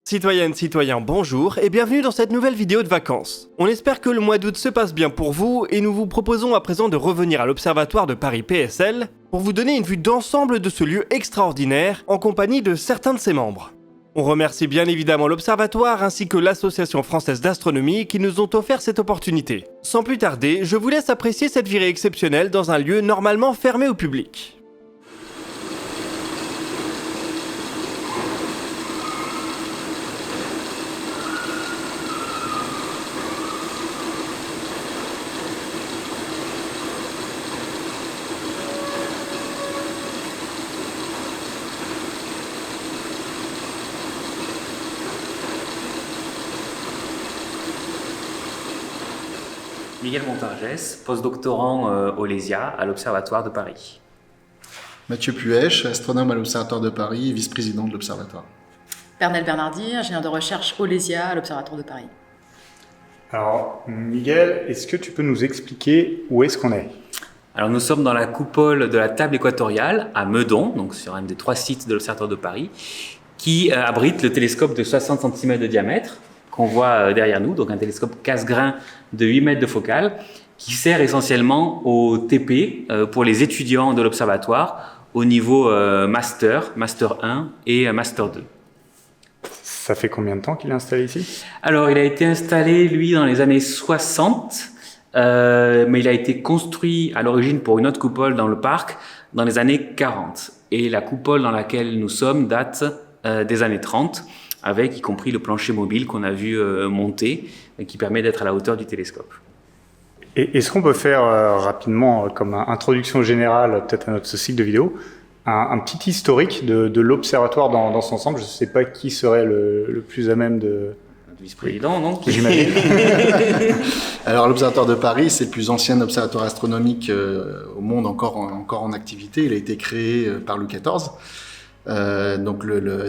Citoyennes, citoyens, bonjour et bienvenue dans cette nouvelle vidéo de vacances. On espère que le mois d'août se passe bien pour vous et nous vous proposons à présent de revenir à l'Observatoire de Paris PSL pour vous donner une vue d'ensemble de ce lieu extraordinaire en compagnie de certains de ses membres. On remercie bien évidemment l'Observatoire ainsi que l'Association française d'astronomie qui nous ont offert cette opportunité. Sans plus tarder, je vous laisse apprécier cette virée exceptionnelle dans un lieu normalement fermé au public. Miguel Montargès, postdoctorant au LESIA à l'Observatoire de Paris. Mathieu Puech, astronome à l'Observatoire de Paris et vice-président de l'Observatoire. Pernelle Bernardi, ingénieur de recherche au LESIA à l'Observatoire de Paris. Alors, Miguel, est-ce que tu peux nous expliquer où est-ce qu'on est ? Alors, nous sommes dans la coupole de la table équatoriale à Meudon, donc sur un des 3 sites de l'Observatoire de Paris, qui abrite le télescope de 60 cm de diamètre qu'on voit derrière nous, donc un télescope Cassegrain de 8 mètres de focale, qui sert essentiellement au TP pour les étudiants de l'Observatoire au niveau Master 1 et Master 2. Ça fait combien de temps qu'il est installé ici ? Alors, il a été installé, lui, dans les années 60, mais il a été construit à l'origine pour une autre coupole dans le parc dans les années 40. Et la coupole dans laquelle nous sommes date des années 30, avec y compris le plancher mobile qu'on a vu monter, et qui permet d'être à la hauteur du télescope. Et est-ce qu'on peut faire rapidement, comme introduction générale, peut-être à notre cycle de vidéo, un petit historique de l'Observatoire dans son ensemble ? Je ne sais pas qui serait le plus à même de... Le vice-président, non ? J'imagine. Alors l'Observatoire de Paris, c'est le plus ancien observatoire astronomique au monde encore en activité. Il a été créé par Louis XIV. Donc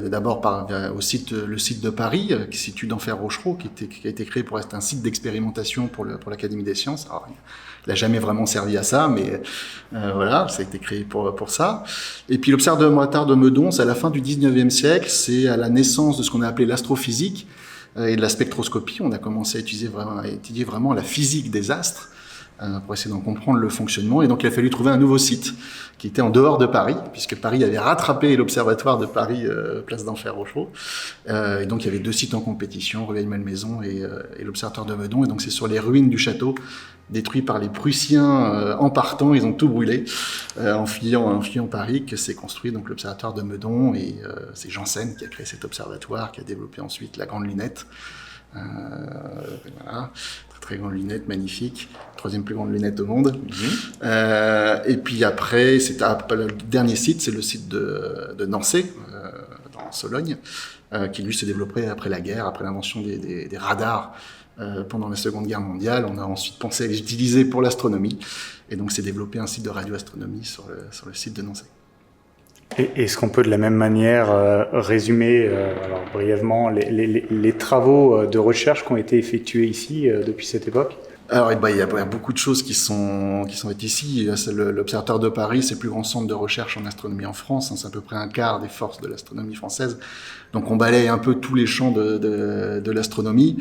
d'abord par le site de Paris qui se situe d'Enfer Rochereau, qui a été créé pour être un site d'expérimentation pour l'Académie des sciences. Alors, il n'a jamais vraiment servi à ça, mais voilà, ça a été créé pour ça. Et puis l'Observatoire de Meudon, c'est à la fin du 19e siècle, c'est à la naissance de ce qu'on a appelé l'astrophysique et de la spectroscopie. On a commencé à étudier vraiment la physique des astres pour essayer d'en comprendre le fonctionnement. Et donc, il a fallu trouver un nouveau site qui était en dehors de Paris, puisque Paris avait rattrapé l'Observatoire de Paris, place d'Enfer Rochereau. Et donc, il y avait 2 sites en compétition, Rueil-Malmaison et l'Observatoire de Meudon. Et donc, c'est sur les ruines du château, détruit par les Prussiens en partant. Ils ont tout brûlé en fuyant Paris, que s'est construit donc l'Observatoire de Meudon. Et c'est Janssen qui a créé cet observatoire, qui a développé ensuite la Grande Lunette. Voilà, très grande lunette, magnifique, 3e plus grande lunette au monde. Et puis après, le dernier site, c'est le site de Nancy, dans Sologne, qui lui s'est développé après la guerre, après l'invention des radars pendant la Seconde Guerre mondiale. On a ensuite pensé à les utiliser pour l'astronomie, et donc s'est développé un site de radioastronomie sur le site de Nancy. Et est-ce qu'on peut de la même manière résumer alors brièvement les travaux de recherche qui ont été effectués ici depuis cette époque ? Alors, il y a beaucoup de choses qui sont faites ici. L'Observatoire de Paris, c'est le plus grand centre de recherche en astronomie en France. C'est à peu près un quart des forces de l'astronomie française. Donc, on balaye un peu tous les champs de l'astronomie.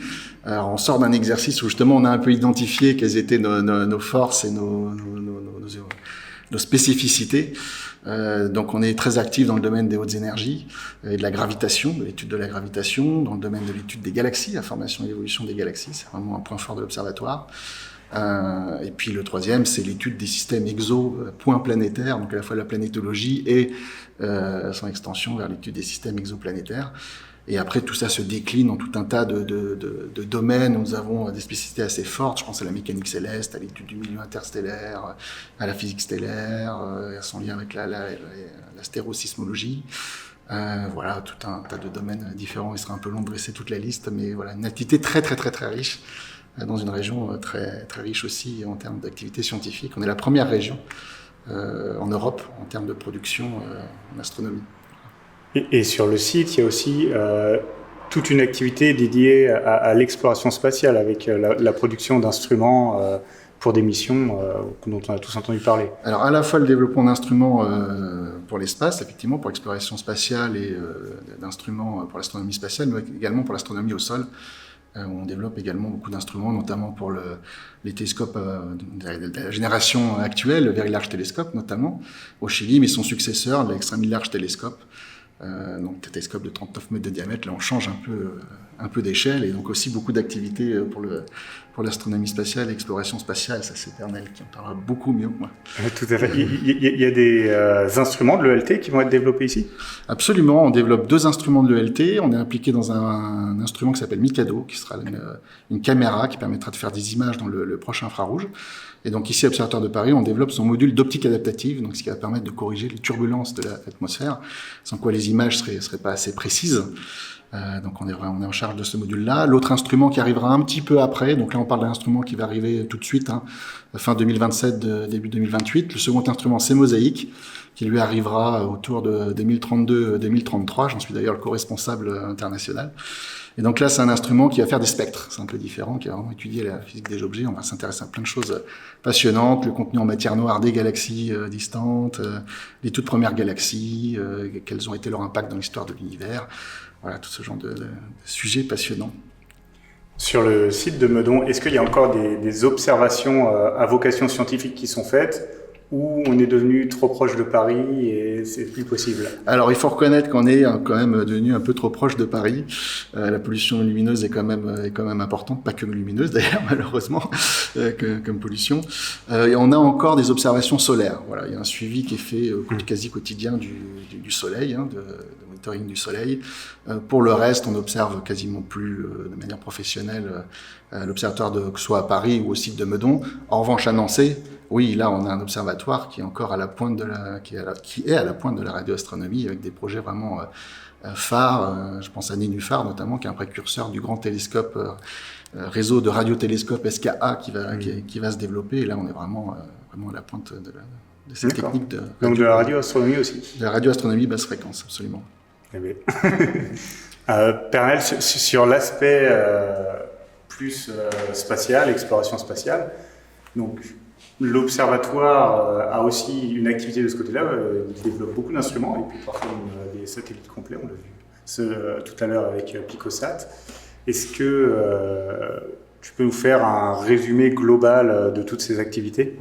Alors, on sort d'un exercice où justement on a un peu identifié quelles étaient nos forces et nos spécificités. Donc on est très actif dans le domaine des hautes énergies et de la gravitation, de l'étude de la gravitation, dans le domaine de l'étude des galaxies, la formation et l'évolution des galaxies, c'est vraiment un point fort de l'observatoire. Et puis le 3e, c'est l'étude des systèmes point planétaires, donc à la fois la planétologie et son extension vers l'étude des systèmes exoplanétaires. Et après, tout ça se décline en tout un tas de domaines où nous avons des spécificités assez fortes. Je pense à la mécanique céleste, à l'étude du milieu interstellaire, à la physique stellaire, à son lien avec l'astérosismologie. Voilà, tout un tas de domaines différents. Il serait un peu long de dresser toute la liste, mais voilà, une activité très, très, très, très riche, dans une région très, très riche aussi en termes d'activité scientifique. On est la première région en Europe en termes de production en astronomie. Et sur le site, il y a aussi toute une activité dédiée à l'exploration spatiale avec la production d'instruments pour des missions dont on a tous entendu parler. Alors à la fois le développement d'instruments pour l'espace, effectivement, pour l'exploration spatiale et d'instruments pour l'astronomie spatiale, mais également pour l'astronomie au sol. On développe également beaucoup d'instruments, notamment pour les télescopes de la génération actuelle, le Very Large Telescope notamment, au Chili, mais son successeur, l'Extremely Large Telescope, donc un télescope de 39 mètres de diamètre. Là on change un peu d'échelle, et donc aussi beaucoup d'activités pour l'astronomie spatiale et l'exploration spatiale. Ça c'est Pernel qui en parlera beaucoup mieux que moi. Tout à fait. Il y a des instruments de l'ELT qui vont être développés ici ? Absolument, on développe 2 instruments de l'ELT. On est impliqué dans un instrument qui s'appelle Mikado, qui sera une caméra qui permettra de faire des images dans le proche infrarouge. Et donc ici, à l'Observatoire de Paris, on développe son module d'optique adaptative, donc ce qui va permettre de corriger les turbulences de l'atmosphère, sans quoi les images seraient pas assez précises. Donc on est en charge de ce module-là. L'autre instrument qui arrivera un petit peu après, donc là on parle d'un instrument qui va arriver tout de suite, fin 2027, début 2028. Le second instrument, c'est Mosaïque, qui lui arrivera autour de 2032-2033. J'en suis d'ailleurs le co-responsable international. Et donc là, c'est un instrument qui va faire des spectres. C'est un peu différent, qui va vraiment étudier la physique des objets. On va s'intéresser à plein de choses passionnantes, le contenu en matière noire des galaxies distantes, les toutes premières galaxies, quels ont été leurs impacts dans l'histoire de l'univers. Voilà, tout ce genre de sujets passionnants. Sur le site de Meudon, est-ce qu'il y a encore des observations à vocation scientifique qui sont faites, ou on est devenu trop proche de Paris et c'est plus possible? Alors, il faut reconnaître qu'on est quand même devenu un peu trop proche de Paris. La pollution lumineuse est quand même importante, pas que lumineuse d'ailleurs, malheureusement, comme pollution. Et on a encore des observations solaires. Voilà, il y a un suivi qui est fait quasi quotidien du Soleil, de monitoring du Soleil. Pour le reste, on observe quasiment plus de manière professionnelle l'observatoire que ce soit à Paris ou au site de Meudon. En revanche, à Nancy, oui, là, on a un observatoire qui est encore à la pointe qui est à la pointe de la radioastronomie, avec des projets vraiment phares. Je pense à Nénuphar, notamment, qui est un précurseur du grand télescope, réseau de radiotélescopes SKA qui va se développer. Et là, on est vraiment à la pointe de cette technique de radio. Donc de la radioastronomie aussi. De la radioastronomie basse fréquence, absolument. Eh bien. Pernel, sur l'aspect plus spatial, exploration spatiale, donc l'observatoire a aussi une activité de ce côté-là. Il développe beaucoup d'instruments et puis parfois des satellites complets. On l'a vu tout à l'heure avec Picosat. Est-ce que tu peux nous faire un résumé global de toutes ces activités ?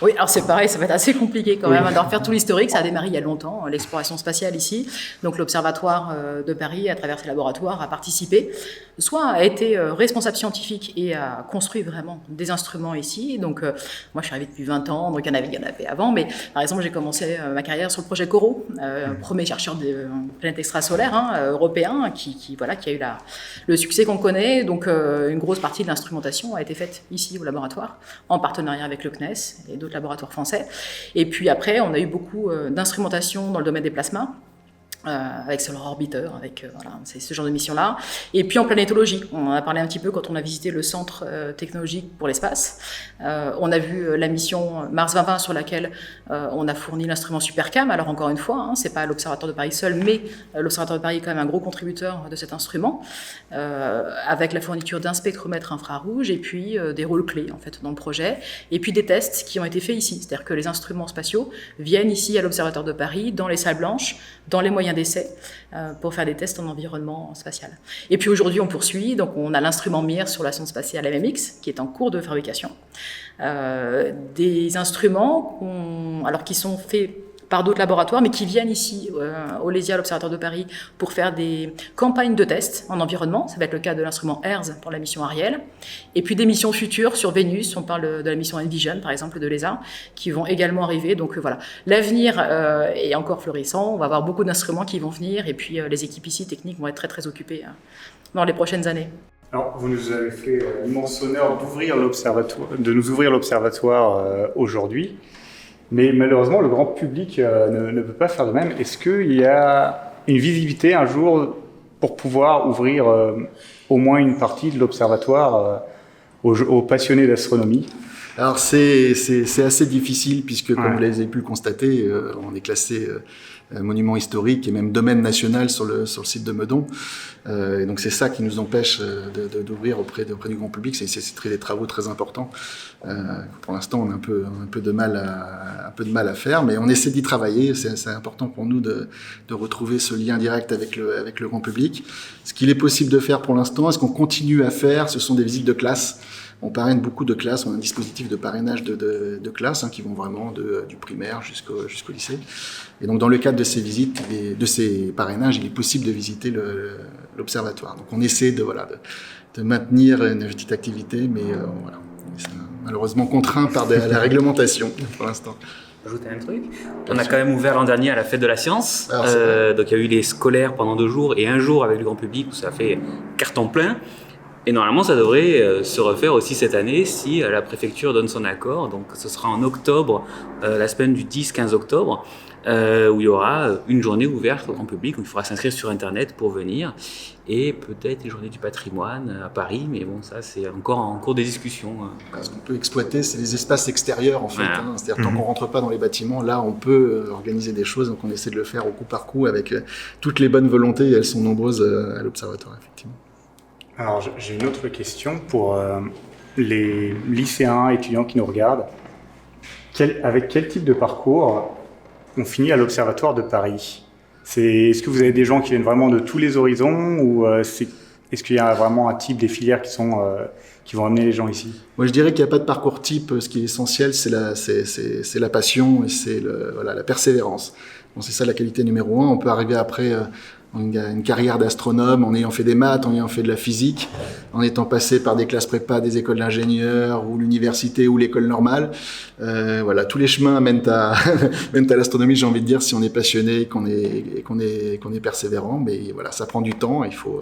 Oui, alors c'est pareil, ça va être assez compliqué quand même de refaire tout l'historique. Ça a démarré il y a longtemps, l'exploration spatiale ici. Donc l'Observatoire de Paris, à travers ses laboratoires, a participé, soit a été responsable scientifique et a construit vraiment des instruments ici. Donc moi je suis arrivée depuis 20 ans, donc il y en avait avant. Mais par exemple, j'ai commencé ma carrière sur le projet CORO, premier chercheur de planète extrasolaire européen, qui a eu le succès qu'on connaît. Donc une grosse partie de l'instrumentation a été faite ici au laboratoire, en partenariat avec le CNES et d'autres laboratoires français. Et puis après, on a eu beaucoup d'instrumentation dans le domaine des plasmas, avec Solar Orbiter, c'est ce genre de mission-là. Et puis en planétologie, on en a parlé un petit peu quand on a visité le centre technologique pour l'espace. On a vu la mission Mars 2020 sur laquelle on a fourni l'instrument SuperCam. Alors encore une fois, c'est pas l'Observatoire de Paris seul, mais l'Observatoire de Paris est quand même un gros contributeur de cet instrument, avec la fourniture d'un spectromètre infrarouge et puis des rôles clés en fait dans le projet. Et puis des tests qui ont été faits ici, c'est-à-dire que les instruments spatiaux viennent ici à l'Observatoire de Paris, dans les salles blanches, dans les moyens d'essai, pour faire des tests en environnement spatial. Et puis aujourd'hui, on poursuit. Donc on a l'instrument MIR sur la sonde spatiale MMX, qui est en cours de fabrication. Des instruments qui sont faits par d'autres laboratoires, mais qui viennent ici au LESIA, à l'Observatoire de Paris, pour faire des campagnes de tests en environnement. Ça va être le cas de l'instrument ERS pour la mission Ariel. Et puis des missions futures sur Vénus, on parle de la mission Envision, par exemple, de l'ESA, qui vont également arriver. Donc voilà, l'avenir est encore florissant. On va avoir beaucoup d'instruments qui vont venir, et puis les équipes ici, techniques, vont être très, très occupées dans les prochaines années. Alors, vous nous avez fait l'immense honneur de nous ouvrir l'observatoire aujourd'hui. Mais malheureusement, le grand public ne peut pas faire de même. Est-ce qu'il y a une visibilité un jour pour pouvoir ouvrir au moins une partie de l'observatoire aux passionnés d'astronomie ? Alors c'est assez difficile puisque, comme vous l'avez pu le constater, on est classé monument historique et même domaine national sur le site de Meudon. Et donc c'est ça qui nous empêche d'ouvrir auprès du grand public. C'est des travaux très importants. Pour l'instant, on a un peu de mal à faire, mais on essaie d'y travailler. C'est important pour nous de retrouver ce lien direct avec le grand public. Ce qu'il est possible de faire pour l'instant, ce qu'on continue à faire, ce sont des visites de classe. On parraine beaucoup de classes, on a un dispositif de parrainage de classes qui vont vraiment du primaire jusqu'au lycée. Et donc dans le cadre de ces visites, de ces parrainages, il est possible de visiter l'observatoire. Donc on essaie de maintenir une petite activité, mais voilà, c'est malheureusement contraint par la réglementation pour l'instant. Ajouter un truc. On a quand même ouvert l'an dernier à la fête de la science. Alors, donc il y a eu les scolaires pendant 2 jours et 1 jour avec le grand public où ça fait carton plein. Et normalement, ça devrait se refaire aussi cette année si la préfecture donne son accord. Donc ce sera en octobre, la semaine du 10-15 octobre, où il y aura une journée ouverte au grand public. Donc il faudra s'inscrire sur Internet pour venir. Et peut-être les journées du patrimoine à Paris. Mais bon, ça c'est encore en cours de discussion. Ce qu'on peut exploiter, c'est les espaces extérieurs en fait. Voilà. C'est-à-dire tant qu'on rentre pas dans les bâtiments, là on peut organiser des choses. Donc on essaie de le faire au coup par coup avec toutes les bonnes volontés. Et elles sont nombreuses à l'Observatoire, effectivement. Alors, j'ai une autre question pour les lycéens, étudiants qui nous regardent. Avec quel type de parcours on finit à l'Observatoire de Paris? Est-ce que vous avez des gens qui viennent vraiment de tous les horizons ou est-ce qu'il y a vraiment un type des filières qui vont amener les gens ici? Moi, je dirais qu'il n'y a pas de parcours type. Ce qui est essentiel, c'est la passion et c'est la persévérance. Bon, c'est ça la qualité numéro 1. On peut arriver après une carrière d'astronome en ayant fait des maths, en ayant fait de la physique, en étant passé par des classes prépa, des écoles d'ingénieurs ou l'université ou l'école normale. Voilà, tous les chemins mènent à l'astronomie, j'ai envie de dire, si on est passionné et qu'on est persévérant. Mais voilà, ça prend du temps. Il faut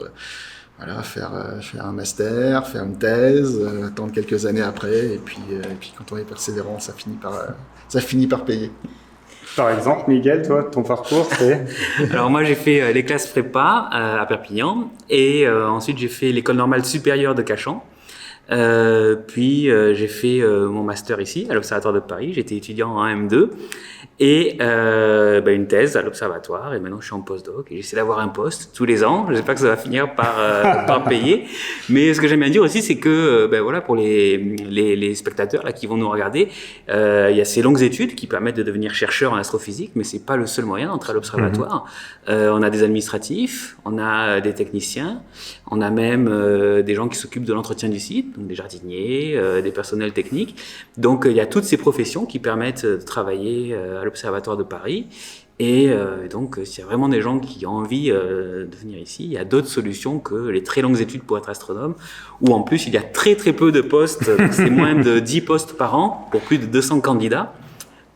faire un master, faire une thèse, attendre quelques années après. Et puis quand on est persévérant, ça finit par payer. Par exemple, Miguel, toi, ton parcours, c'est... Alors moi, j'ai fait les classes prépa à Perpignan et ensuite j'ai fait l'école normale supérieure de Cachan. Puis j'ai fait mon master ici à l'Observatoire de Paris. J'étais étudiant en M2 et une thèse à l'Observatoire. Et maintenant, je suis en postdoc et j'essaie d'avoir un poste tous les ans. Je sais pas que ça va finir par payer, mais ce que j'aime bien dire aussi, c'est que pour les spectateurs là qui vont nous regarder, il y a ces longues études qui permettent de devenir chercheur en astrophysique, mais c'est pas le seul moyen d'entrer à l'Observatoire. On a des administratifs, on a des techniciens, on a même des gens qui s'occupent de l'entretien du site, donc des jardiniers, des personnels techniques. Donc il y a toutes ces professions qui permettent de travailler à l'Observatoire de Paris. Et donc s'il y a vraiment des gens qui ont envie de venir ici, il y a d'autres solutions que les très longues études pour être astronome, où en plus il y a très très peu de postes, c'est moins de 10 postes par an pour plus de 200 candidats.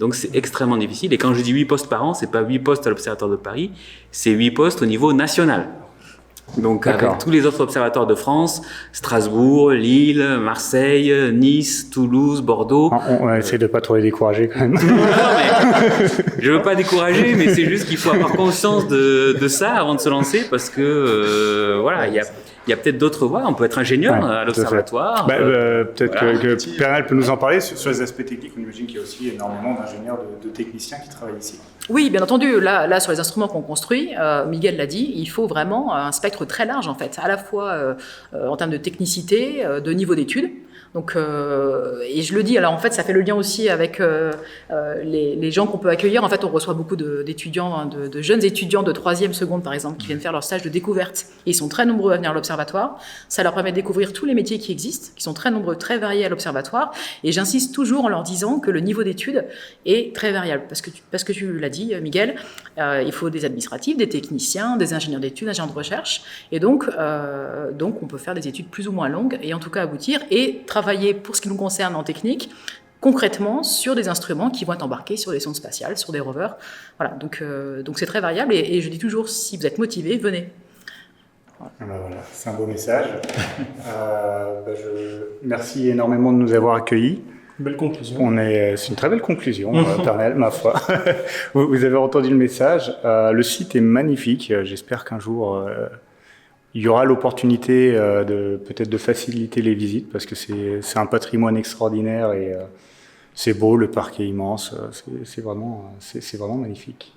Donc c'est extrêmement difficile. Et quand je dis 8 postes par an, c'est pas 8 postes à l'Observatoire de Paris, c'est 8 postes au niveau national. Donc avec tous les autres observatoires de France, Strasbourg, Lille, Marseille, Nice, Toulouse, Bordeaux. On essaie de pas trop les décourager quand même. Non, mais je veux pas décourager, mais c'est juste qu'il faut avoir conscience de ça avant de se lancer, parce que il y a peut-être d'autres voies. On peut être ingénieur à l'observatoire. Peut-être que Pernal peut nous en parler sur les aspects techniques. On imagine qu'il y a aussi énormément d'ingénieurs, de techniciens qui travaillent ici. Oui, bien entendu. Là, sur les instruments qu'on construit, Miguel l'a dit, il faut vraiment un spectre très large en fait, à la fois en termes de technicité, de niveau d'études. Donc, et je le dis, alors en fait, ça fait le lien aussi avec les gens qu'on peut accueillir. En fait, on reçoit beaucoup d'étudiants, de jeunes étudiants de 3e, seconde, par exemple, qui viennent faire leur stage de découverte. Et ils sont très nombreux à venir à l'Observatoire. Ça leur permet de découvrir tous les métiers qui existent, qui sont très nombreux, très variés à l'Observatoire. Et j'insiste toujours en leur disant que le niveau d'études est très variable. Parce que tu l'as dit, Miguel, il faut des administratifs, des techniciens, des ingénieurs d'études, ingénieurs de recherche. Et donc on peut faire des études plus ou moins longues et en tout cas aboutir et travailler, pour ce qui nous concerne en technique, concrètement sur des instruments qui vont être embarqués sur des sondes spatiales, sur des rovers. Voilà, donc c'est très variable et je dis toujours, si vous êtes motivé, venez. Voilà, c'est un beau message. Merci énormément de nous avoir accueillis. Belle conclusion. C'est une très belle conclusion, Pernal, ma foi. Vous avez entendu le message. Le site est magnifique. J'espère qu'un jour il y aura l'opportunité peut-être de faciliter les visites, parce que c'est un patrimoine extraordinaire et c'est beau, le parc est immense, c'est vraiment magnifique.